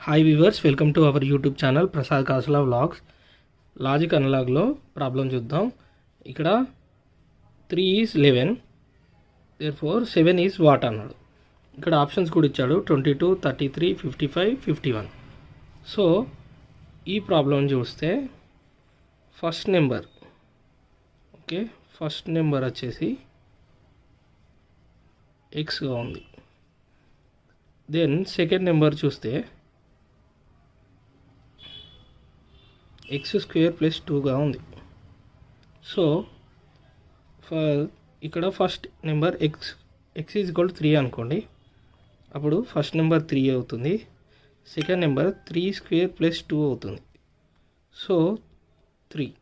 Hi viewers, welcome to our YouTube channel Prasad Kasula vlogs. Logic అనలాగ్లో problem చూద్దాం. ఇక్కడ 3 is 11, therefore 7 is what అన్నాడు. ఇక్కడ ఆప్షన్స్ కూడా ఇచ్చాడు 22, 33, 55, 51. సో ఈ ప్రాబ్లం చూస్తే ఫస్ట్ నెంబర్ వచ్చేసి ఎక్స్గా ఉంది. దెన్ సెకండ్ నెంబర్ చూస్తే x² + 2గా ఉంది. సో ఇక్కడ ఫస్ట్ నెంబర్ x = 3 అనుకోండి. అప్పుడు ఫస్ట్ నెంబర్ 3 అవుతుంది, సెకండ్ నెంబర్ 3² + 2 అవుతుంది. సో 3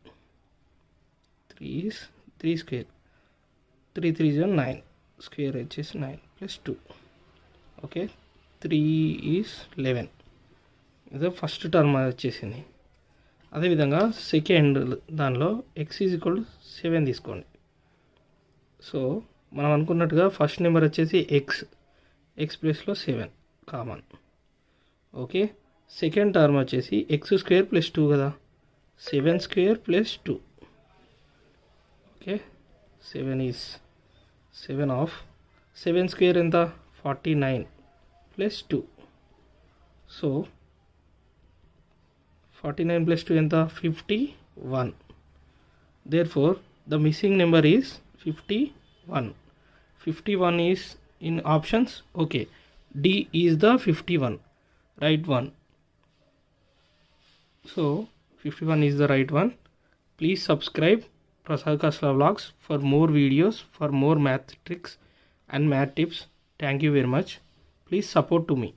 is 3², 3 3 is 9, స్క్వేర్ వచ్చేసి 9 + 2. Okay, 3 is 11. ఇదే ఫస్ట్ టర్మ్ వచ్చేసింది. అదేవిధంగా సెకండ్ దానిలో x = 7 తీసుకోండి. సో మనం అనుకున్నట్టుగా ఫస్ట్ నెంబర్ వచ్చేసి x ప్లేస్లో 7 కామన్. ఓకే, సెకండ్ టర్మ్ వచ్చేసి x² + 2 కదా, 7² + 2. ఓకే, 7 is 7 of 7² ఎంత 49 + 2. సో 49 + 2 ఎంత 51. Therefore the missing number is 51. 51 is in options. Okay, D is the 51 right one. So 51 is the right one. Please subscribe Prasad Kasla Vlogs for more videos, for more math tricks and math tips. Thank you very much. Please support to me.